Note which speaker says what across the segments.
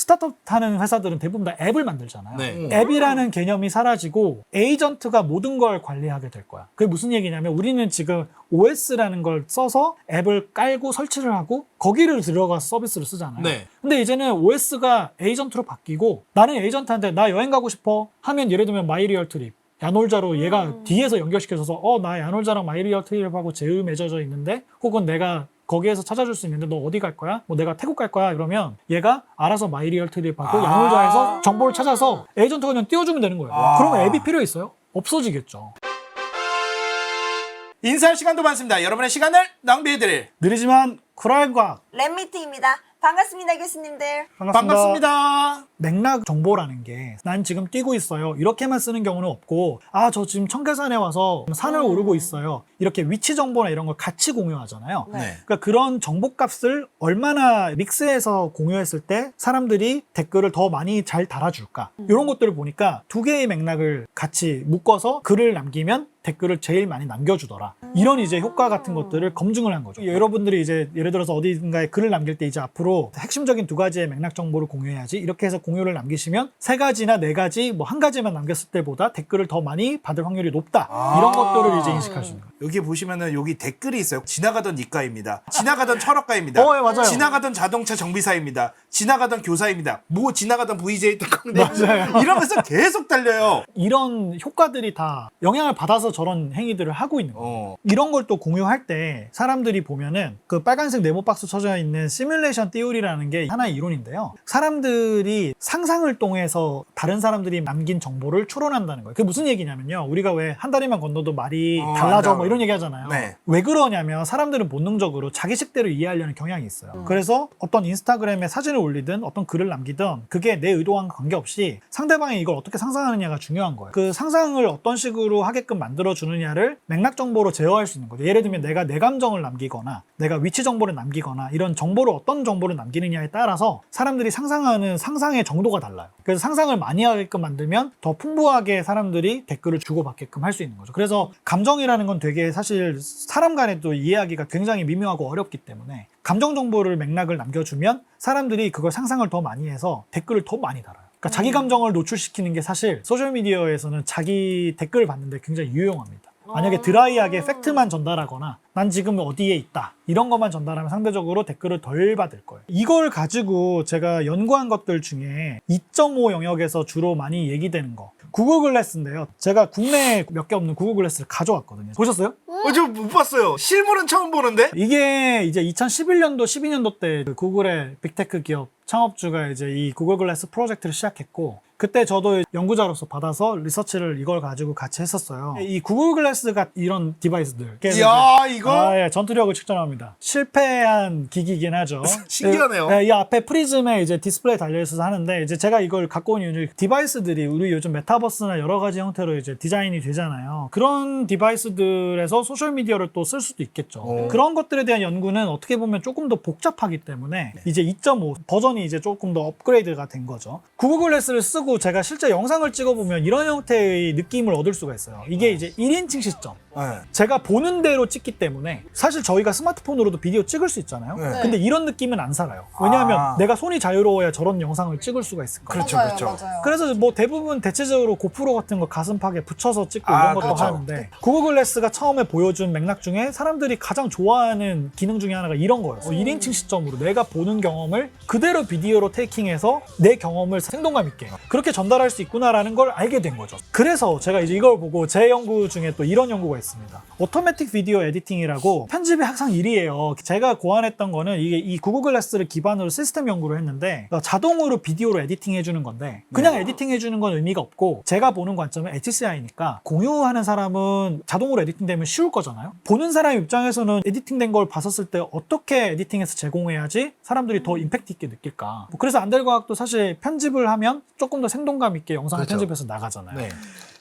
Speaker 1: 스타트업 하는 회사들은 대부분 다 앱을 만들잖아요.
Speaker 2: 네.
Speaker 1: 앱이라는 개념이 사라지고 에이전트가 모든 걸 관리하게 될 거야. 그게 무슨 얘기냐면 우리는 지금 OS라는 걸 써서 앱을 깔고 설치를 하고 거기를 들어가서 서비스를 쓰잖아요.
Speaker 2: 네.
Speaker 1: 근데 이제는 OS가 에이전트로 바뀌고 나는 에이전트한테 나 여행 가고 싶어 하면 예를 들면 마이리얼 트립 야놀자로 얘가 뒤에서 연결시켜줘서 나 야놀자랑 마이리얼 트립하고 제휴 맺어져 있는데 혹은 내가 거기에서 찾아줄 수 있는데 너 어디 갈 거야? 뭐 내가 태국 갈 거야? 이러면 얘가 알아서 마이리얼 트립하고 야놀자에서 정보를 찾아서 에이전트가 그냥 띄워주면 되는 거예요. 그러면 앱이 필요 있어요? 없어지겠죠.
Speaker 2: 인사할 시간도 많습니다. 여러분의 시간을 낭비해드릴
Speaker 1: 느리지만 쿨한 과학
Speaker 3: 랩미트입니다. 반갑습니다, 교수님들.
Speaker 2: 반갑습니다.
Speaker 1: 맥락 정보라는 게 난 지금 뛰고 있어요 이렇게만 쓰는 경우는 없고 저 지금 청계산에 와서 산을 오르고 있어요 이렇게 위치 정보나 이런 걸 같이 공유하잖아요.
Speaker 3: 네.
Speaker 1: 그러니까 그런 정보값을 얼마나 믹스해서 공유했을 때 사람들이 댓글을 더 많이 잘 달아줄까 이런 것들을 보니까 두 개의 맥락을 같이 묶어서 글을 남기면 댓글을 제일 많이 남겨주더라. 이런 이제 효과 같은 것들을 검증을 한 거죠. 여러분들이 이제 예를 들어서 어디인가에 글을 남길 때 이제 앞으로 핵심적인 두 가지의 맥락 정보를 공유해야지 이렇게 해서 공유를 남기시면 세 가지나 네 가지 뭐 한 가지만 남겼을 때보다 댓글을 더 많이 받을 확률이 높다. 이런 것들을 이제 인식할 수 있는 거예요.
Speaker 2: 여기 보시면은 여기 댓글이 있어요. 지나가던 니까입니다. 지나가던 철학가입니다.
Speaker 1: 예, 맞아요.
Speaker 2: 지나가던 자동차 정비사입니다. 지나가던 교사입니다. 뭐 지나가던 VJ 특강대
Speaker 1: 맞아요.
Speaker 2: 이러면서 계속 달려요.
Speaker 1: 이런 효과들이 다 영향을 받아서 저런 행위들을 하고 있는 거예요. 이런 걸 또 공유할 때 사람들이 보면은 그 빨간색 네모 박스 쳐져 있는 시뮬레이션 띠오리라는 게 하나의 이론인데요. 사람들이 상상을 통해서 다른 사람들이 남긴 정보를 추론한다는 거예요. 그게 무슨 얘기냐면요. 우리가 왜 한 다리만 건너도 말이 달라져 뭐 이런 얘기 하잖아요.
Speaker 2: 네.
Speaker 1: 왜 그러냐면 사람들은 본능적으로 자기 식대로 이해하려는 경향이 있어요. 그래서 어떤 인스타그램에 사진을 올리든 어떤 글을 남기든 그게 내 의도와는 관계없이 상대방이 이걸 어떻게 상상하느냐가 중요한 거예요. 그 상상을 어떤 식으로 하게끔 만들어주느냐를 맥락 정보로 제어할 수 있는 거죠. 예를 들면 내가 내 감정을 남기거나 내가 위치 정보를 남기거나 이런 정보를 어떤 정보를 남기느냐에 따라서 사람들이 상상하는 상상의 정도가 달라요. 그래서 상상을 많이 하게끔 만들면 더 풍부하게 사람들이 댓글을 주고받게끔 할 수 있는 거죠. 그래서 감정이라는 건 되게 사실 사람 간에 또 이해하기가 굉장히 미묘하고 어렵기 때문에 감정 정보를 맥락을 남겨주면 사람들이 그걸 상상을 더 많이 해서 댓글을 더 많이 달아요. 그러니까 자기 감정을 노출시키는 게 사실 소셜미디어에서는 자기 댓글을 받는데 굉장히 유용합니다. 만약에 드라이하게 팩트만 전달하거나 난 지금 어디에 있다 이런 것만 전달하면 상대적으로 댓글을 덜 받을 거예요. 이걸 가지고 제가 연구한 것들 중에 2.5 영역에서 주로 많이 얘기되는 거 구글 글래스인데요. 제가 국내에 몇 개 없는 구글 글래스를 가져왔거든요. 보셨어요?
Speaker 2: 저 못 봤어요. 실물은 처음 보는데.
Speaker 1: 이게 이제 2011년도, 12년도 때 구글의 빅테크 기업 창업주가 이제 이 구글 글래스 프로젝트를 시작했고 그때 저도 연구자로서 받아서 리서치를 이걸 가지고 같이 했었어요. 이 구글 글래스가 이런 디바이스들.
Speaker 2: 이야 이거
Speaker 1: 예, 전투력을 측정합니다. 실패한 기기이긴 하죠.
Speaker 2: 신기하네요.
Speaker 1: 이 앞에 프리즘에 이제 디스플레이 달려있어서 하는데 이제 제가 이걸 갖고 온 이유는 디바이스들이 우리 요즘 메타버스나 여러 가지 형태로 이제 디자인이 되잖아요. 그런 디바이스들에서 소셜미디어를 또 쓸 수도 있겠죠. 그런 것들에 대한 연구는 어떻게 보면 조금 더 복잡하기 때문에 이제 2.5 버전이 이제 조금 더 업그레이드가 된 거죠. 구글 글래스를 쓰고 제가 실제 영상을 찍어보면 이런 형태의 느낌을 얻을 수가 있어요. 이게 이제 1인칭 시점. 제가 보는 대로 찍기 때문에 사실 저희가 스마트폰으로도 비디오 찍을 수 있잖아요.
Speaker 2: 네.
Speaker 1: 근데 이런 느낌은 안 살아요. 왜냐하면 내가 손이 자유로워야 저런 영상을 찍을 수가 있을 거예요.
Speaker 2: 그렇죠,
Speaker 3: 맞아요,
Speaker 2: 그렇죠.
Speaker 3: 맞아요.
Speaker 1: 그래서 뭐 대부분 대체적으로 고프로 같은 거 가슴팍에 붙여서 찍고 이런 것도
Speaker 2: 그렇죠.
Speaker 1: 하는데 구글 글래스가 처음에 보여준 맥락 중에 사람들이 가장 좋아하는 기능 중에 하나가 이런 거였어요. 1인칭 시점으로 내가 보는 경험을 그대로 비디오로 테이킹해서 내 경험을 생동감 있게 그렇게 전달할 수 있구나라는 걸 알게 된 거죠. 그래서 제가 이제 이걸 보고 제 연구 중에 또 이런 연구가 있습니다. 오토매틱 비디오 에디팅이라고 편집이 항상 1위예요. 제가 고안했던 거는 이게 이 구글 글래스를 기반으로 시스템 연구를 했는데 자동으로 비디오로 에디팅 해주는 건데 그냥 에디팅 해주는 건 의미가 없고 제가 보는 관점은 HCI니까 공유하는 사람은 자동으로 에디팅되면 쉬울 거잖아요. 보는 사람 입장에서는 에디팅된 걸 봤었을 때 어떻게 에디팅해서 제공해야지 사람들이 더 임팩트 있게 느낄까. 그래서 안델과학도 사실 편집을 하면 조금 더 생동감 있게 영상을
Speaker 2: 그렇죠.
Speaker 1: 편집해서 나가잖아요.
Speaker 2: 네.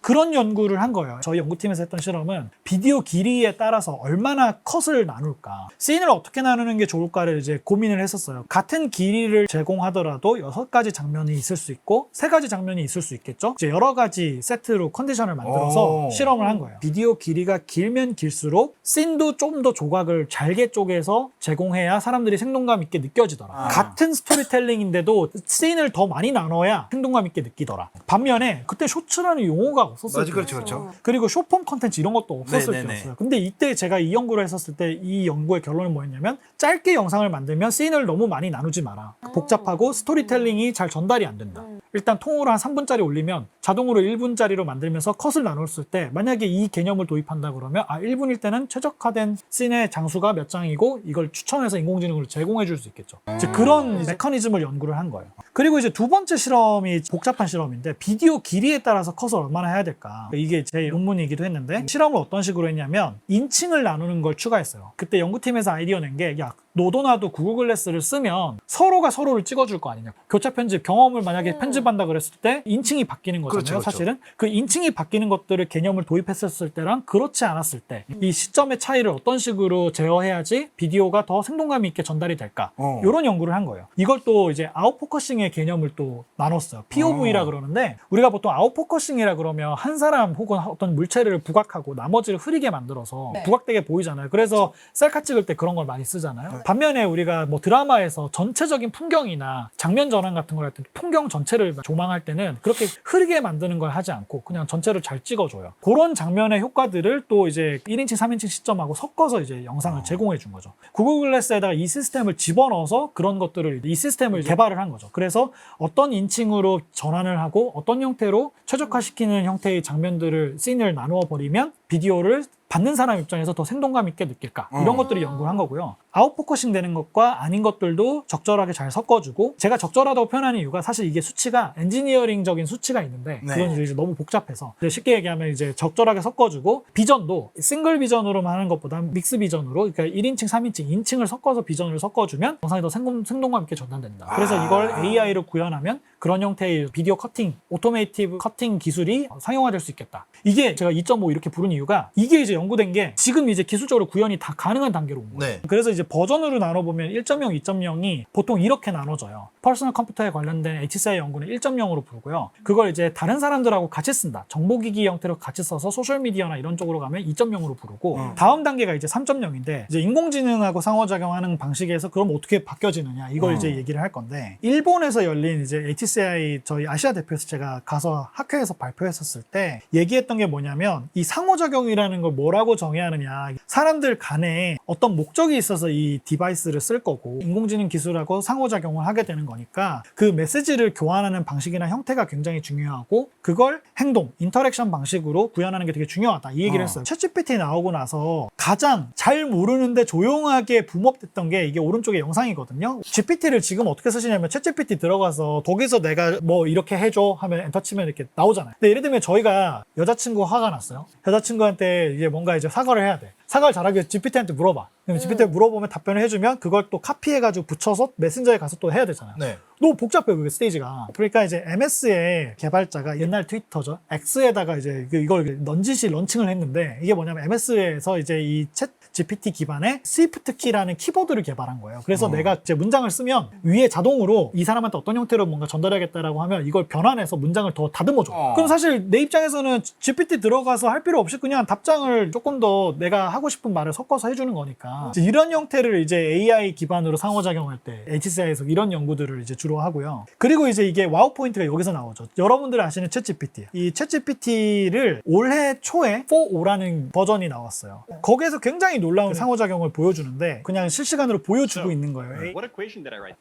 Speaker 1: 그런 연구를 한 거예요. 저희 연구팀에서 했던 실험은 비디오 길이에 따라서 얼마나 컷을 나눌까, 씬을 어떻게 나누는 게 좋을까를 이제 고민을 했었어요. 같은 길이를 제공하더라도 6가지 장면이 있을 수 있고 3가지 장면이 있을 수 있겠죠. 이제 여러 가지 세트로 컨디션을 만들어서 실험을 한 거예요. 비디오 길이가 길면 길수록 씬도 좀 더 조각을 잘게 쪼개서 제공해야 사람들이 생동감 있게 느껴지더라. 같은 스토리텔링인데도 씬을 더 많이 나눠야 생동감 있게 느끼더라. 반면에 그때 쇼츠라는 용어가 없었어요.
Speaker 2: 맞아, 그렇죠.
Speaker 1: 그리고 쇼폼 컨텐츠 이런 것도 없었을
Speaker 2: 네네네.
Speaker 1: 때였어요. 근데 이때 제가 이 연구를 했었을 때 이 연구의 결론은 뭐였냐면, 짧게 영상을 만들면 씬을 너무 많이 나누지 마라. 복잡하고 스토리텔링이 잘 전달이 안 된다. 일단 통으로 한 3분짜리 올리면 자동으로 1분짜리로 만들면서 컷을 나눴을 때, 만약에 이 개념을 도입한다 그러면 1분일 때는 최적화된 씬의 장수가 몇 장이고 이걸 추천해서 인공지능으로 제공해 줄 수 있겠죠. 이제 그런 메커니즘을 연구를 한 거예요. 그리고 이제 두 번째 실험이 복잡한 실험인데, 비디오 길이에 따라서 컷을 얼마나 해야 될까, 이게 제 논문이기도 했는데, 실험을 어떤 식으로 했냐면 인칭을 나누는 걸 추가했어요. 그때 연구팀에서 아이디어 낸 게, 야, 너도 나도 구글 글래스를 쓰면 서로가 서로를 찍어줄 거 아니냐. 교차 편집, 경험을 만약에 편집한다 그랬을 때 인칭이 바뀌는 거잖아요.
Speaker 2: 그렇죠.
Speaker 1: 사실은 그 인칭이 바뀌는 것들을 개념을 도입했었을 때랑 그렇지 않았을 때 이 시점의 차이를 어떤 식으로 제어해야지 비디오가 더 생동감 있게 전달이 될까, 이런 연구를 한 거예요. 이걸 또 이제 아웃포커싱의 개념을 또 나눴어요. POV라 그러는데, 우리가 보통 아웃포커싱이라 그러면 한 사람 혹은 어떤 물체를 부각하고 나머지를 흐리게 만들어서 부각되게 보이잖아요. 그래서 셀카 찍을 때 그런 걸 많이 쓰잖아요. 반면에 우리가 뭐 드라마에서 전체적인 풍경이나 장면 전환 같은 걸 할 때 풍경 전체를 조망할 때는 그렇게 흐리게 만드는 걸 하지 않고 그냥 전체를 잘 찍어줘요. 그런 장면의 효과들을 또 이제 1인칭, 3인칭 시점하고 섞어서 이제 영상을 제공해 준 거죠. 구글 글래스에다가 이 시스템을 집어넣어서 그런 것들을, 이 시스템을 개발을 한 거죠. 그래서 어떤 인칭으로 전환을 하고 어떤 형태로 최적화시키는 형태의 장면들을, 씬을 나누어 버리면 비디오를 받는 사람 입장에서 더 생동감 있게 느낄까, 이런 것들을 연구를 한 거고요. 아웃포커싱 되는 것과 아닌 것들도 적절하게 잘 섞어주고, 제가 적절하다고 표현하는 이유가 사실 이게 수치가 엔지니어링적인 수치가 있는데 그건 이제 너무 복잡해서 쉽게 얘기하면 이제 적절하게 섞어주고, 비전도 싱글 비전으로만 하는 것보다 믹스 비전으로, 그러니까 1인칭, 3인칭, 인칭을 섞어서 비전을 섞어주면 영상이 더 생동감 있게 전달된다. 그래서 이걸 AI로 구현하면 그런 형태의 비디오 커팅, 오토메이티브 커팅 기술이 상용화될 수 있겠다. 이게 제가 2.5 이렇게 부른 이유가, 이게 이제 연구된 게 지금 이제 기술적으로 구현이 다 가능한 단계로 온 거예요. 그래서 이제 버전으로 나눠보면 1.0, 2.0이 보통 이렇게 나눠져요. 퍼스널 컴퓨터에 관련된 HCI 연구는 1.0으로 부르고요. 그걸 이제 다른 사람들하고 같이 쓴다, 정보기기 형태로 같이 써서 소셜미디어나 이런 쪽으로 가면 2.0으로 부르고, 다음 단계가 이제 3.0인데 이제 인공지능하고 상호작용하는 방식에서 그럼 어떻게 바뀌어지느냐, 이걸 이제 얘기를 할 건데, 일본에서 열린 이제 HCI 저희 아시아 대표에서 제가 가서 학회에서 발표했었을 때 얘기했던 게 뭐냐면, 이 상호작용이라는 걸 뭐라고 정해야 하느냐, 사람들 간에 어떤 목적이 있어서 이 디바이스를 쓸 거고 인공지능 기술하고 상호작용을 하게 되는 거니까 그 메시지를 교환하는 방식이나 형태가 굉장히 중요하고, 그걸 행동, 인터랙션 방식으로 구현하는 게 되게 중요하다, 이 얘기를 했어요. 챗GPT 나오고 나서 가장 잘 모르는데 조용하게 붐업됐던 게 이게 오른쪽에 영상이거든요. GPT를 지금 어떻게 쓰시냐면, 챗GPT 들어가서 거기서 내가 뭐 이렇게 해줘 하면 엔터 치면 이렇게 나오잖아요. 근데 예를 들면 저희가 여자친구 화가 났어요. 여자친구한테 이제 뭔가 이제 사과를 해야 돼. 사과를 잘하기 위해서 GPT한테 물어봐. 그럼 GPT한테 물어보면 답변을 해주면 그걸 또 카피해가지고 붙여서 메신저에 가서 또 해야 되잖아요. 너무 복잡해요, 그게 스테이지가. 그러니까 이제 MS의 개발자가, 옛날 트위터죠, X에다가 이제 이걸 넌지시 런칭을 했는데, 이게 뭐냐면 MS에서 이제 이 챗 GPT 기반의 스위프트 키라는 키보드를 개발한 거예요. 그래서 내가 이제 문장을 쓰면 위에 자동으로 이 사람한테 어떤 형태로 뭔가 전달해야겠다라고 하면 이걸 변환해서 문장을 더 다듬어줘. 그럼 사실 내 입장에서는 GPT 들어가서 할 필요 없이 그냥 답장을 조금 더 내가 하고 싶은 말을 섞어서 해주는 거니까, 이런 형태를 이제 AI 기반으로 상호작용할 때 HCI에서 이런 연구들을 이제 주로 하고요. 그리고 이제 이게 와우 포인트가 여기서 나오죠. 여러분들 아시는 챗GPT. 이 챗GPT를 올해 초에 4.5라는 버전이 나왔어요. 거기에서 굉장히 놀라운 상호작용을 보여주는데 그냥 실시간으로 보여주고 있는 거예요.
Speaker 4: What equation did I write?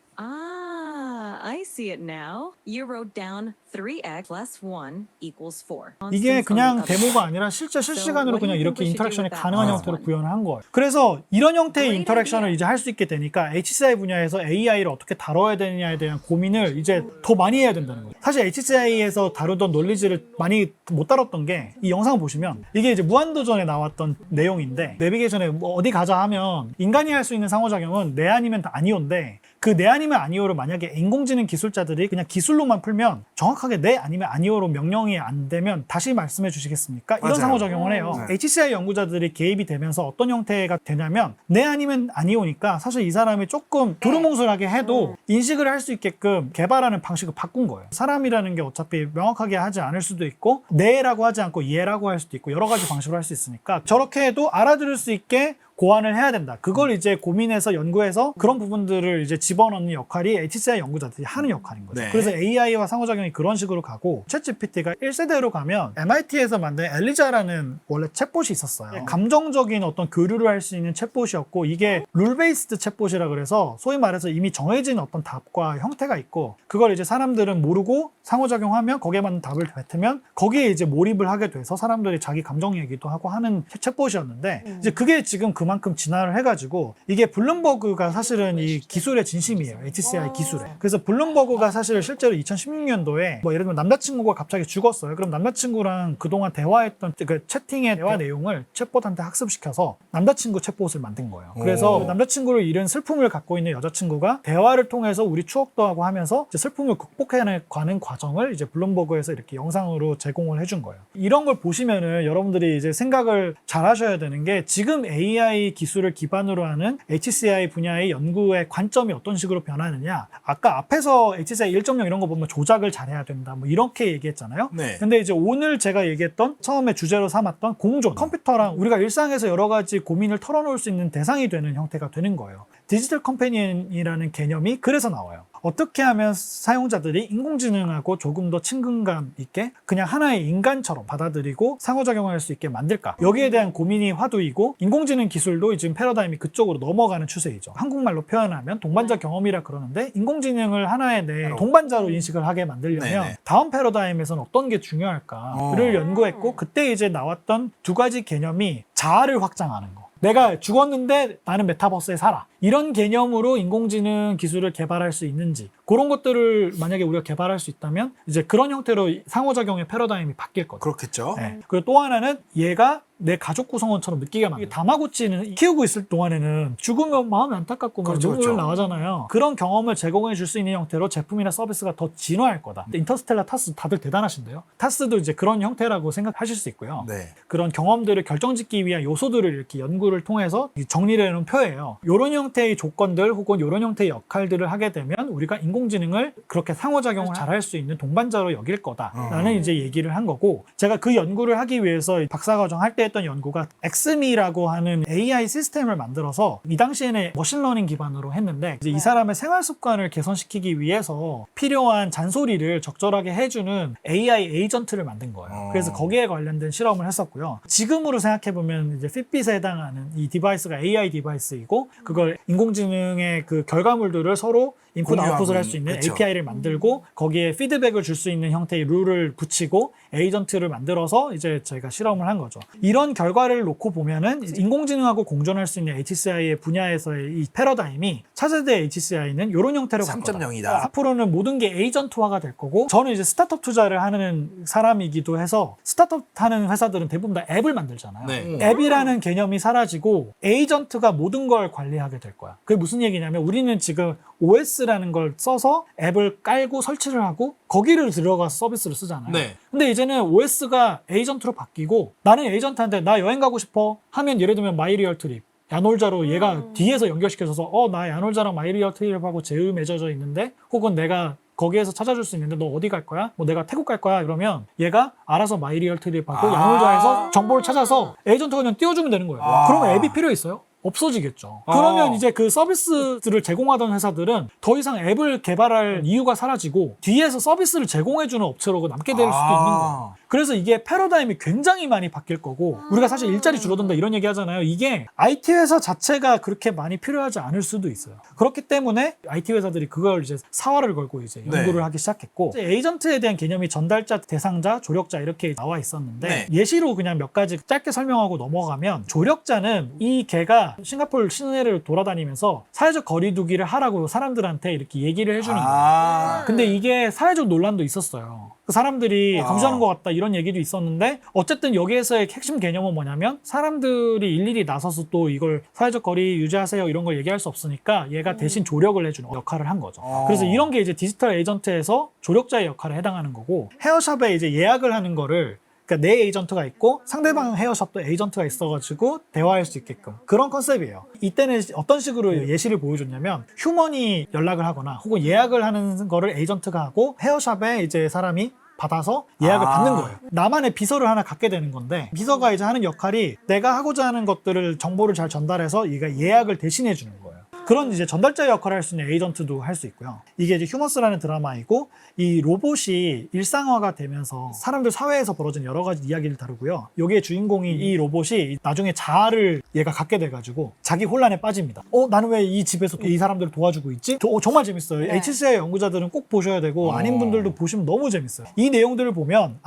Speaker 5: I see it now. You wrote down 3x plus 1 equals 4.
Speaker 1: 이게 그냥 데모가 아니라 실제 실시간으로 그냥 이렇게 인터랙션이 가능한 형태로 구현을 한 거예요. 그래서 이런 형태의 인터랙션을 이제 할 수 있게 되니까 HCI 분야에서 AI를 어떻게 다뤄야 되느냐에 대한 고민을 이제 더 많이 해야 된다는 거예요. 사실 HCI에서 다루던 논리지를 많이 못 다뤘던 게, 이 영상을 보시면 이게 이제 무한도전에 나왔던 내용인데, 내비게이션에 뭐 어디 가자 하면 인간이 할 수 있는 상호작용은 네 아니면 아니오인데, 그 네 아니면 아니오를 만약에 인공지능 기술자들이 그냥 기술로만 풀면 정확하게 네 아니면 아니오로 명령이 안 되면 다시 말씀해 주시겠습니까? 이런
Speaker 2: 맞아요.
Speaker 1: 상호작용을 해요.
Speaker 2: 네.
Speaker 1: HCI 연구자들이 개입이 되면서 어떤 형태가 되냐면 네 아니면 아니오니까 사실 이 사람이 조금 두루뭉술하게 해도 인식을 할 수 있게끔 개발하는 방식을 바꾼 거예요. 사람이라는 게 어차피 명확하게 하지 않을 수도 있고 네라고 하지 않고 예라고 할 수도 있고 여러 가지 방식으로 할 수 있으니까 저렇게 해도 알아들을 수 있게 고안을 해야 된다. 그걸 이제 고민해서 연구해서 그런 부분들을 이제 집어넣는 역할이 HCI 연구자들이 하는 역할인 거죠.
Speaker 2: 네.
Speaker 1: 그래서 AI와 상호작용이 그런 식으로 가고 챗GPT가 1세대로 가면 MIT에서 만든 엘리자라는 원래 챗봇이 있었어요. 감정적인 어떤 교류를 할 수 있는 챗봇이었고 이게 룰 베이스드 챗봇이라 그래서 소위 말해서 이미 정해진 어떤 답과 형태가 있고 그걸 이제 사람들은 모르고 상호작용하면 거기에 맞는 답을 뱉으면 거기에 이제 몰입을 하게 돼서 사람들이 자기 감정 얘기도 하고 하는 챗봇이었는데 이제 그게 지금 그만큼 진화를 해가지고 이게 블룸버그가 사실은 이 기술의 진심이에요. HCI 기술에. 그래서 블룸버그가 사실 실제로 2016년도에 뭐 예를 들면 남자친구가 갑자기 죽었어요. 그럼 남자친구랑 그동안 대화했던 그 채팅의 대화 내용을 챗봇한테 학습시켜서 남자친구 챗봇을 만든 거예요. 그래서
Speaker 2: 오.
Speaker 1: 남자친구를 잃은 슬픔을 갖고 있는 여자친구가 대화를 통해서 우리 추억도 하고 하면서 이제 슬픔을 극복해가는 과정을 이제 블룸버그에서 이렇게 영상으로 제공을 해준 거예요. 이런 걸 보시면은 여러분들이 이제 생각을 잘 하셔야 되는 게 지금 AI 기술을 기반으로 하는 HCI 분야의 연구의 관점이 어떤 식으로 변하느냐. 아까 앞에서 HCI 1.0 이런 거 보면 조작을 잘해야 된다. 뭐 이렇게 얘기했잖아요.
Speaker 2: 네.
Speaker 1: 근데 이제 오늘 제가 얘기했던 처음에 주제로 삼았던 공존. 컴퓨터랑 우리가 일상에서 여러 가지 고민을 털어놓을 수 있는 대상이 되는 형태가 되는 거예요. 디지털 컴패니언이라는 개념이 그래서 나와요. 어떻게 하면 사용자들이 인공지능하고 조금 더 친근감 있게 그냥 하나의 인간처럼 받아들이고 상호작용할 수 있게 만들까? 여기에 대한 고민이 화두이고 인공지능 기술도 지금 패러다임이 그쪽으로 넘어가는 추세이죠. 한국말로 표현하면 동반자 경험이라 그러는데 인공지능을 하나의 내 동반자로 인식을 하게 만들려면
Speaker 2: 네네.
Speaker 1: 다음 패러다임에서는 어떤 게 중요할까를 연구했고 그때 이제 나왔던 두 가지 개념이 자아를 확장하는 거. 내가 죽었는데 나는 메타버스에 살아. 이런 개념으로 인공지능 기술을 개발할 수 있는지 그런 것들을 만약에 우리가 개발할 수 있다면 이제 그런 형태로 상호작용의 패러다임이 바뀔 거죠.
Speaker 2: 그렇겠죠.
Speaker 1: 네. 그리고 또 하나는 얘가 내 가족 구성원처럼 느끼게 만들어. 다마고치는 키우고 있을 동안에는 죽으면 마음이 안타깝고 막
Speaker 2: 그렇죠,
Speaker 1: 눈물
Speaker 2: 그렇죠.
Speaker 1: 나오잖아요. 그런 경험을 제공해 줄 수 있는 형태로 제품이나 서비스가 더 진화할 거다. 인터스텔라 타스 다들 대단하신데요. 타스도 이제 그런 형태라고 생각하실 수 있고요.
Speaker 2: 네.
Speaker 1: 그런 경험들을 결정짓기 위한 요소들을 이렇게 연구를 통해서 정리를 해놓은 표예요. 이런 형태의 조건들 혹은 이런 형태의 역할들을 하게 되면 우리가 인공지능을 그렇게 상호작용을 잘할 수 있는 동반자로 여길 거다라는 이제 얘기를 한 거고 제가 그 연구를 하기 위해서 박사과정 할 때 했던 연구가 엑스미라고 하는 AI 시스템을 만들어서 이 당시에는 머신러닝 기반으로 했는데 이제 이 사람의 생활 습관을 개선시키기 위해서 필요한 잔소리를 적절하게 해주는 AI 에이전트를 만든 거예요. 그래서 거기에 관련된 실험을 했었고요. 지금으로 생각해보면 이제 핏빗에 해당하는 이 디바이스가 AI 디바이스이고 그걸 인공지능의 그 결과물들을 서로 인풋
Speaker 2: 공유하고
Speaker 1: 아웃풋을 할 수 있는
Speaker 2: 그렇죠.
Speaker 1: API를 만들고 거기에 피드백을 줄 수 있는 형태의 룰을 붙이고 에이전트를 만들어서 이제 저희가 실험을 한 거죠. 이런 결과를 놓고 보면은 인공지능하고 공존할 수 있는 HCI의 분야에서의 이 패러다임이 차세대 HCI는 이런 형태로 갈 거다.
Speaker 2: 3.0이다.
Speaker 1: 앞으로는 모든 게 에이전트화가 될 거고 저는 이제 스타트업 투자를 하는 사람이기도 해서 스타트업 하는 회사들은 대부분 다 앱을 만들잖아요.
Speaker 2: 네.
Speaker 1: 앱이라는 개념이 사라지고 에이전트가 모든 걸 관리하게 될 거야. 그게 무슨 얘기냐면 우리는 지금 OS라는 걸 써서 앱을 깔고 설치를 하고 거기를 들어가서 서비스를 쓰잖아요.
Speaker 2: 네.
Speaker 1: 근데 이제는 OS가 에이전트로 바뀌고 나는 에이전트한테 나 여행 가고 싶어 하면 예를 들면 마이리얼 트립 야놀자로 얘가 뒤에서 연결시켜줘서 나 야놀자랑 마이리얼 트립하고 제휴 맺어져 있는데 혹은 내가 거기에서 찾아줄 수 있는데 너 어디 갈 거야? 뭐 내가 태국 갈 거야? 이러면 얘가 알아서 마이리얼 트립하고 야놀자에서 정보를 찾아서 에이전트가 그냥 띄워주면 되는 거예요. 그러면 앱이 필요 있어요? 없어지겠죠. 그러면 이제 그 서비스들을 제공하던 회사들은 더 이상 앱을 개발할 이유가 사라지고 뒤에서 서비스를 제공해주는 업체로 남게 될 수도 있는 거예요. 그래서 이게 패러다임이 굉장히 많이 바뀔 거고 우리가 사실 일자리 줄어든다 이런 얘기 하잖아요. 이게 IT 회사 자체가 그렇게 많이 필요하지 않을 수도 있어요. 그렇기 때문에 IT 회사들이 그걸 이제 사활을 걸고 이제 연구를 하기 시작했고 이제 에이전트에 대한 개념이 전달자, 대상자, 조력자 이렇게 나와 있었는데 예시로 그냥 몇 가지 짧게 설명하고 넘어가면 조력자는 이 개가 싱가포르 시내를 돌아다니면서 사회적 거리두기를 하라고 사람들한테 이렇게 얘기를 해주는 거예요. 근데 이게 사회적 논란도 있었어요. 그 사람들이 감시하는 것 같다 이런 얘기도 있었는데 어쨌든 여기에서의 핵심 개념은 뭐냐면 사람들이 일일이 나서서 또 이걸 사회적 거리 유지하세요 이런 걸 얘기할 수 없으니까 얘가 대신 조력을 해주는 역할을 한 거죠. 그래서 이런 게 이제 디지털 에이전트에서 조력자의 역할에 해당하는 거고 헤어샵에 이제 예약을 하는 거를 그러니까 내 에이전트가 있고 상대방 헤어샵도 에이전트가 있어가지고 대화할 수 있게끔 그런 컨셉이에요. 이때는 어떤 식으로 예시를 보여줬냐면 휴먼이 연락을 하거나 혹은 예약을 하는 거를 에이전트가 하고 헤어샵에 이제 사람이 받아서 예약을 받는 거예요. 나만의 비서를 하나 갖게 되는 건데 비서가 이제 하는 역할이 내가 하고자 하는 것들을 정보를 잘 전달해서 얘가 예약을 대신해 주는 거예요. 그런 이제 전달자 역할을 할 수 있는 에이전트도 할 수 있고요. 이게 이제 휴먼스라는 드라마이고 이 로봇이 일상화가 되면서 사람들 사회에서 벌어진 여러 가지 이야기를 다루고요. 여기에 주인공이 이 로봇이 나중에 자아를 얘가 갖게 돼가지고 자기 혼란에 빠집니다. 나는 왜 이 집에서 이 사람들을 도와주고 있지? 정말 재밌어요.
Speaker 3: 네.
Speaker 1: HCI 연구자들은 꼭 보셔야 되고 아닌 분들도 보시면 너무 재밌어요. 이 내용들을 보면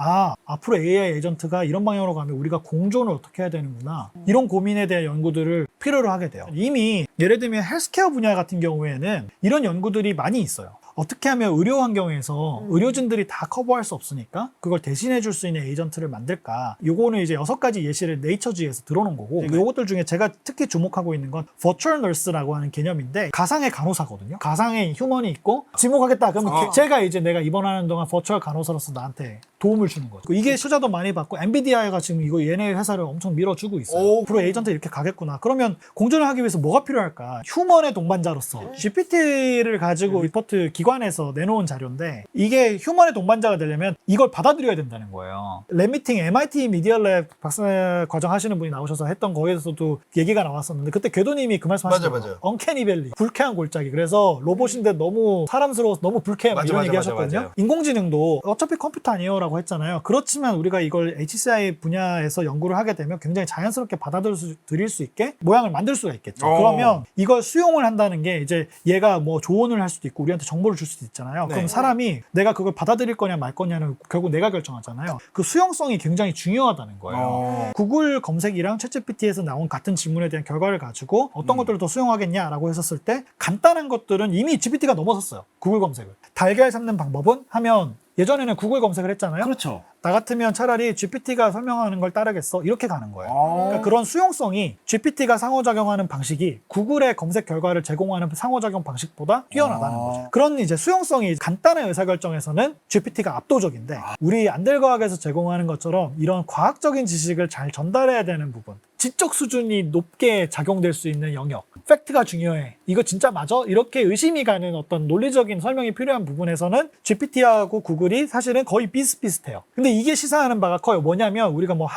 Speaker 1: 앞으로 AI 에이전트가 이런 방향으로 가면 우리가 공존을 어떻게 해야 되는구나 이런 고민에 대한 연구들을 필요로 하게 돼요. 이미 예를 들면 헬스케어 분야 같은 경우에는 이런 연구들이 많이 있어요. 어떻게 하면 의료 환경에서 의료진들이 다 커버할 수 없으니까 그걸 대신해 줄 수 있는 에이전트를 만들까. 요거는 이제 6가지 예시를 네이처지에서 들어놓은 거고 요것들 중에 제가 특히 주목하고 있는 건 버추얼 널스라고 하는 개념인데 가상의 간호사거든요. 가상의 휴먼이 있고 지목하겠다 그러면 제가 이제 내가 입원하는 동안 버추얼 간호사로서 나한테 도움을 주는 거죠. 이게 투자도 많이 받고 엔비디아가 지금 이거 얘네 회사를 엄청 밀어주고 있어요. 앞으로 에이전트 이렇게 가겠구나. 그러면 공존을 하기 위해서 뭐가 필요할까? 휴먼의 동반자로서 GPT를 가지고 리포트 기관에서 내놓은 자료인데 이게 휴먼의 동반자가 되려면 이걸 받아들여야 된다는 거예요. 랩미팅 MIT 미디어랩 박사 과정 하시는 분이 나오셔서 했던 거에서도 얘기가 나왔었는데 그때 궤도님이 그 말씀 하시더라고요.
Speaker 2: 맞아요.
Speaker 1: 언캐니밸리, 불쾌한 골짜기. 그래서 로봇인데 너무 사람스러워서 너무 불쾌해 막 이런 얘기 하셨거든요.
Speaker 2: 맞아요.
Speaker 1: 인공지능도 어차피 컴퓨터 아니에요 라고 했잖아요. 그렇지만 우리가 이걸 HCI 분야에서 연구를 하게 되면 굉장히 자연스럽게 받아들일 수 있게 모양을 만들 수가 있겠죠. 그러면 이걸 수용을 한다는 게 이제 얘가 뭐 조언을 할 수도 있고 우리한테 정보를 줄 수도 있잖아요.
Speaker 2: 네.
Speaker 1: 그럼 사람이 내가 그걸 받아들일 거냐 말 거냐는 결국 내가 결정하잖아요. 그 수용성이 굉장히 중요하다는 거예요. 구글 검색이랑 챗GPT에서 나온 같은 질문에 대한 결과를 가지고 어떤 것들을 더 수용하겠냐라고 했었을 때 간단한 것들은 이미 GPT가 넘어섰어요. 구글 검색을. 달걀 삶는 방법은 하면 예전에는 구글 검색을 했잖아요.
Speaker 2: 그렇죠.
Speaker 1: 나 같으면 차라리 GPT가 설명하는 걸 따르겠어 이렇게 가는 거예요. 그러니까 그런 수용성이 GPT가 상호작용하는 방식이 구글의 검색 결과를 제공하는 상호작용 방식보다 뛰어나다는 거죠. 그런 이제 수용성이 간단한 의사결정에서는 GPT가 압도적인데 우리 안델과학에서 제공하는 것처럼 이런 과학적인 지식을 잘 전달해야 되는 부분, 지적 수준이 높게 작용될 수 있는 영역, 팩트가 중요해, 이거 진짜 맞아? 이렇게 의심이 가는 어떤 논리적인 설명이 필요한 부분에서는 GPT하고 구글이 사실은 거의 비슷비슷해요. 근데 이게 시사하는 바가 커요. 뭐냐면 우리가 뭐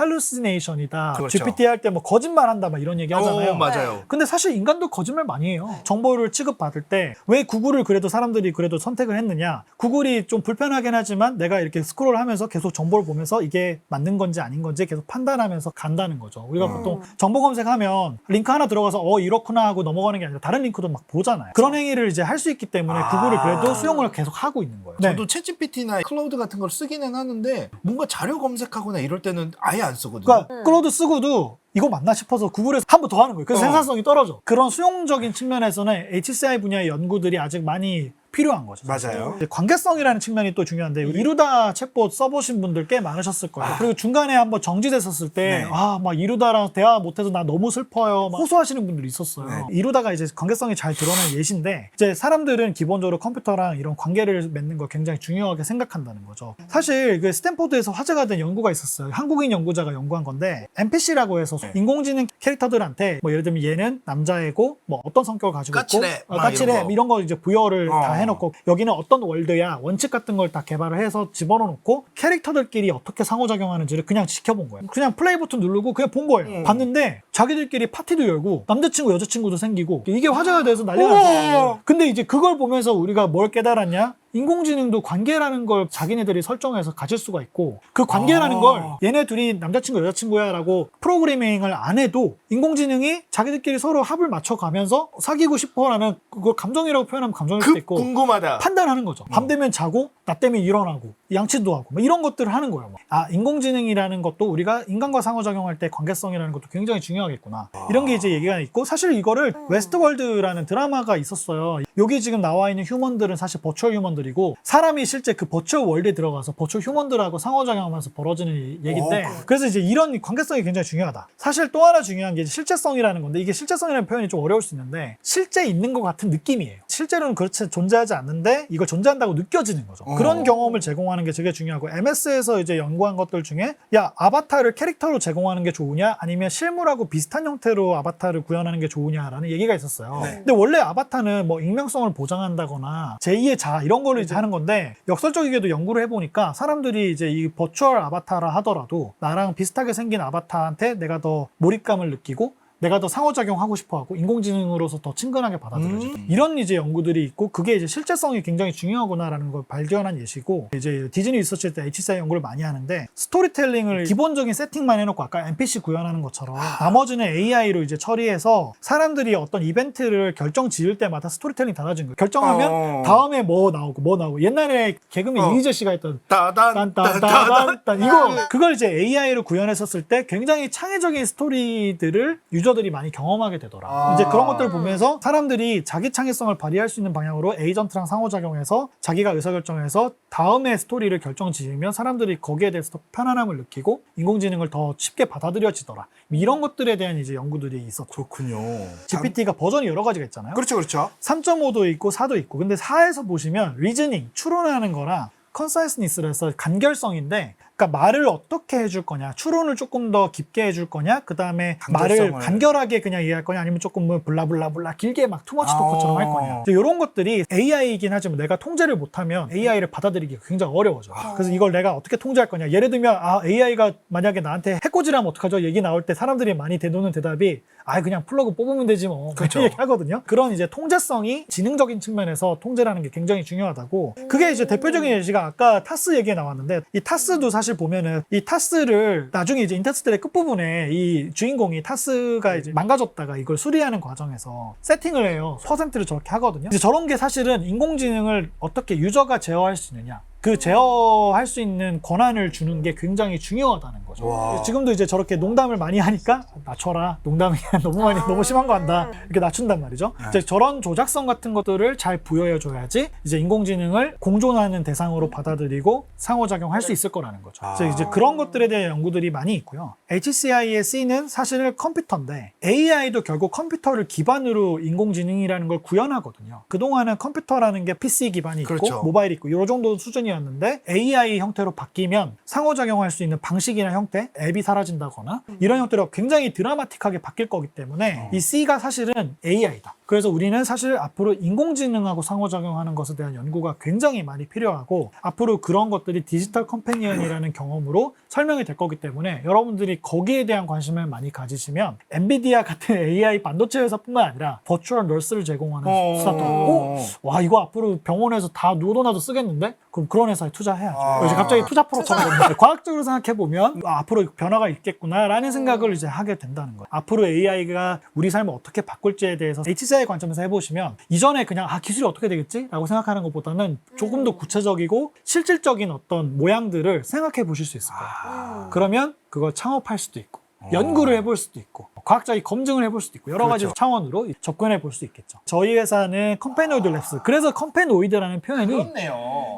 Speaker 1: 할루시네이션이다,
Speaker 2: 그렇죠.
Speaker 1: GPT 할 때 뭐 거짓말한다 막 이런 얘기 하잖아요.
Speaker 2: 맞아요.
Speaker 1: 근데 사실 인간도 거짓말 많이 해요. 정보를 취급받을 때 왜 구글을 그래도 사람들이 그래도 선택을 했느냐. 구글이 좀 불편하긴 하지만 내가 이렇게 스크롤하면서 계속 정보를 보면서 이게 맞는 건지 아닌 건지 계속 판단하면서 간다는 거죠. 우리가 보통 정보 검색하면 링크 하나 들어가서 이렇구나 하고 넘어가는 게 아니라 다른 링크도 막 보잖아요. 그런 행위를 이제 할 수 있기 때문에 구글이 그래도 수용을 계속 하고 있는 거예요.
Speaker 2: 저도 챗GPT나 클라우드 같은 걸 쓰기는 하는데 뭔가 자료 검색하거나 이럴 때는 아예 안 쓰거든요.
Speaker 1: 그러니까 클라우드 쓰고도 이거 맞나 싶어서 구글에서 한 번 더 하는 거예요. 그래서 생산성이 떨어져. 그런 수용적인 측면에서는 HCI 분야의 연구들이 아직 많이 필요한 거죠.
Speaker 2: 맞아요.
Speaker 1: 이제 관계성이라는 측면이 또 중요한데 이루다 챗봇 써보신 분들 꽤 많으셨을 거예요. 그리고 중간에 한번 정지됐었을 때
Speaker 2: 네.
Speaker 1: 막 이루다랑 대화 못해서 나 너무 슬퍼요 막 호소하시는 분들이 있었어요.
Speaker 2: 네.
Speaker 1: 이루다가 이제 관계성이 잘 드러난 예시인데 이제 사람들은 기본적으로 컴퓨터랑 이런 관계를 맺는 걸 굉장히 중요하게 생각한다는 거죠. 사실 그 스탠포드에서 화제가 된 연구가 있었어요. 한국인 연구자가 연구한 건데 NPC라고 해서 인공지능 캐릭터들한테 뭐 예를 들면 얘는 남자애고 뭐 어떤 성격을 가지고
Speaker 2: 까칠해,
Speaker 1: 있고
Speaker 2: 막
Speaker 1: 까칠해
Speaker 2: 이런 거.
Speaker 1: 이런 거 이제 부여를 다 해놓고 여기는 어떤 월드야 원칙 같은 걸 다 개발을 해서 집어넣고 캐릭터들끼리 어떻게 상호작용하는지를 그냥 지켜본 거예요. 그냥 플레이 버튼 누르고 그냥 본 거예요. 봤는데 자기들끼리 파티도 열고 남자친구 여자친구도 생기고 이게 화제가 돼서 난리가 났어요. 근데 이제 그걸 보면서 우리가 뭘 깨달았냐? 인공지능도 관계라는 걸 자기네들이 설정해서 가질 수가 있고 그 관계라는 걸 얘네 둘이 남자친구 여자친구야 라고 프로그래밍을 안 해도 인공지능이 자기들끼리 서로 합을 맞춰가면서 사귀고 싶어라는 그걸 감정이라고 표현하면 감정일 수도 있고
Speaker 2: 궁금하다.
Speaker 1: 판단하는 거죠. 밤 되면 자고 낮 되면 일어나고 양치도 하고 뭐 이런 것들을 하는 거예요. 인공지능이라는 것도 우리가 인간과 상호작용할 때 관계성이라는 것도 굉장히 중요하겠구나. 이런 게 이제 얘기가 있고 사실 이거를 웨스트월드라는 드라마가 있었어요. 여기 지금 나와 있는 휴먼들은 사실 버추얼 휴먼들이고 사람이 실제 그 버추얼 월드에 들어가서 버추얼 휴먼들하고 상호작용하면서 벌어지는 얘기인데 그래서 이제 이런 관계성이 굉장히 중요하다. 사실 또 하나 중요한 게 실제성이라는 건데 이게 실제성이라는 표현이 좀 어려울 수 있는데 실제 있는 것 같은 느낌이에요. 실제로는 그렇지 존재하지 않는데 이걸 존재한다고 느껴지는 거죠. 그런 경험을 제공하는 게 되게 중요하고 MS에서 이제 연구한 것들 중에 야 아바타를 캐릭터로 제공하는 게 좋으냐 아니면 실물하고 비슷한 형태로 아바타를 구현하는 게 좋으냐라는 얘기가 있었어요. 근데 원래 아바타는 뭐 익명성을 보장한다거나 제2의 자아 이런 거를 이제 하는 건데 역설적이게도 연구를 해보니까 사람들이 이제 이 버추얼 아바타라 하더라도 나랑 비슷하게 생긴 아바타한테 내가 더 몰입감을 느끼고 내가 더 상호작용하고 싶어하고 인공지능으로서 더 친근하게 받아들여지고 이런 이제 연구들이 있고 그게 이제 실제성이 굉장히 중요하구나라는 걸 발견한 예시고 이제 디즈니 리서치할 때 HCI 연구를 많이 하는데 스토리텔링을 기본적인 세팅만 해놓고 아까 NPC 구현하는 것처럼 나머지는 AI로 이제 처리해서 사람들이 어떤 이벤트를 결정 지을 때마다 스토리텔링 달라진 거예요. 결정하면 다음에 뭐 나오고 옛날에 개그맨 이휘재 씨가 했던 딴딴딴딴 이거 그걸 이제 AI로 구현했었을 때 굉장히 창의적인 스토리들을 유저들이 많이 경험하게 되더라. 이제 그런 것들을 보면서 사람들이 자기 창의성을 발휘할 수 있는 방향으로 에이전트랑 상호작용해서 자기가 의사결정해서 다음에 스토리를 결정 지으면 사람들이 거기에 대해서 더 편안함을 느끼고 인공지능을 더 쉽게 받아들여지더라. 이런 것들에 대한 이제 연구들이 있었죠.
Speaker 2: 그렇군요.
Speaker 1: GPT가 버전이 여러 가지가 있잖아요.
Speaker 2: 그렇죠, 그렇죠.
Speaker 1: 3.5도 있고 4도 있고 근데 4에서 보시면 리즈닝, 추론하는 거랑 컨사이스니스라서 간결성인데 그러니까 말을 어떻게 해줄 거냐 추론을 조금 더 깊게 해줄 거냐 그 다음에 말을 간결하게 그냥 이해할 거냐 아니면 조금 뭐 블라블라블라 길게 막 투머치 토크처럼 할 거냐 이런 것들이 AI이긴 하지만 내가 통제를 못하면 AI를 받아들이기가 굉장히 어려워져. 그래서 이걸 내가 어떻게 통제할 거냐 예를 들면 AI가 만약에 나한테 해코지라면 어떡하죠 얘기 나올 때 사람들이 많이 대놓는 대답이 그냥 플러그 뽑으면 되지 뭐 그렇게 얘기하거든요. 그런 이제 통제성이 지능적인 측면에서 통제라는 게 굉장히 중요하다고 그게 이제 대표적인 예시가 아까 타스 얘기가 나왔는데 이 타스도 사실 보면은 이 타스를 나중에 이제 인터스텔라의 끝부분에 이 주인공이 타스가 이제 망가졌다가 이걸 수리하는 과정에서 세팅을 해요. 퍼센트를 저렇게 하거든요. 이제 저런 게 사실은 인공지능을 어떻게 유저가 제어할 수 있느냐 그 제어할 수 있는 권한을 주는 게 굉장히 중요하다는 거죠. 지금도 이제 저렇게 농담을 많이 하니까 낮춰라 농담이 너무 심한 거 한다 이렇게 낮춘단 말이죠. 이제 저런 조작성 같은 것들을 잘 부여해 줘야지 이제 인공지능을 공존하는 대상으로 받아들이고 상호작용할 수 있을 거라는 거죠. 그래서 이제 그런 것들에 대한 연구들이 많이 있고요. HCI의 C는 사실 컴퓨터인데 AI도 결국 컴퓨터를 기반으로 인공지능이라는 걸 구현하거든요. 그동안은 컴퓨터라는 게 PC 기반이 있고 모바일이 있고 이 정도 수준이었는데 AI 형태로 바뀌면 상호작용할 수 있는 방식이나 형태, 앱이 사라진다거나 이런 형태로 굉장히 드라마틱하게 바뀔 거기 때문에 이 C가 사실은 AI다. 그래서 우리는 사실 앞으로 인공지능하고 상호작용하는 것에 대한 연구가 굉장히 많이 필요하고 앞으로 그런 것들이 디지털 컴패니언이라는 경험으로 설명이 될 거기 때문에 여러분들이 거기에 대한 관심을 많이 가지시면 엔비디아 같은 AI 반도체 회사뿐만 아니라 버추얼 널스를 제공하는 스타트업 와 이거 앞으로 병원에서 다 누구나도 쓰겠는데? 그럼 그런 회사에 투자해야죠. 이제 갑자기 투자 프로처럼 됐는데 과학적으로 생각해보면 앞으로 변화가 있겠구나라는 생각을 이제 하게 된다는 거예요. 앞으로 AI가 우리 삶을 어떻게 바꿀지에 대해서 HCI 관점에서 해보시면 이전에 그냥 기술이 어떻게 되겠지? 라고 생각하는 것보다는 조금 더 구체적이고 실질적인 어떤 모양들을 생각해 보실 수 있을 거예요. 그러면 그걸 창업할 수도 있고 연구를 해볼 수도 있고 과학적인 검증을 해볼 수도 있고 여러 가지 차원으로 접근해 볼 수 있겠죠. 저희 회사는 컴패노이드 랩스 그래서 컴패노이드라는 표현이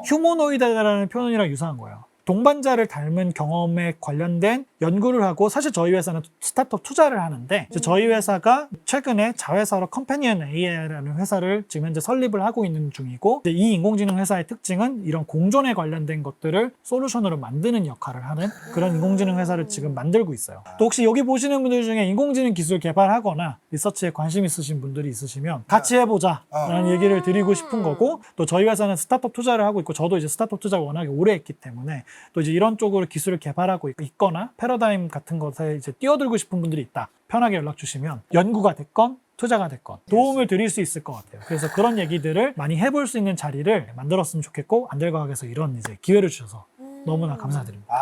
Speaker 1: 휴머노이드라는 표현이랑 유사한 거예요. 동반자를 닮은 경험에 관련된 연구를 하고 사실 저희 회사는 스타트업 투자를 하는데 이제 저희 회사가 최근에 자회사로 컴패니언 AI라는 회사를 지금 현재 설립을 하고 있는 중이고 이제 이 인공지능 회사의 특징은 이런 공존에 관련된 것들을 솔루션으로 만드는 역할을 하는 그런 인공지능 회사를 지금 만들고 있어요. 또 혹시 여기 보시는 분들 중에 인공지능 기술 개발하거나 리서치에 관심 있으신 분들이 있으시면 같이 해보자 라는 얘기를 드리고 싶은 거고 또 저희 회사는 스타트업 투자를 하고 있고 저도 이제 스타트업 투자를 워낙에 오래 했기 때문에 또 이제 이런 쪽으로 기술을 개발하고 있거나 패러다임 같은 것에 이제 뛰어들고 싶은 분들이 있다. 편하게 연락 주시면 연구가 됐건 투자가 됐건 도움을 드릴 수 있을 것 같아요. 그래서 그런 얘기들을 많이 해볼 수 있는 자리를 만들었으면 좋겠고 안될과학에서 이런 이제 기회를 주셔서 너무나 감사드립니다.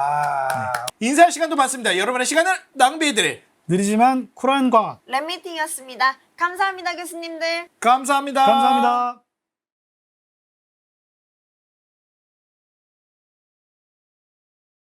Speaker 2: 인사할 시간도 많습니다. 여러분의 시간을 낭비해드릴
Speaker 1: 느리지만 쿨한 과학
Speaker 3: 랩미팅이었습니다. 감사합니다, 교수님들.
Speaker 2: 감사합니다.
Speaker 1: 감사합니다.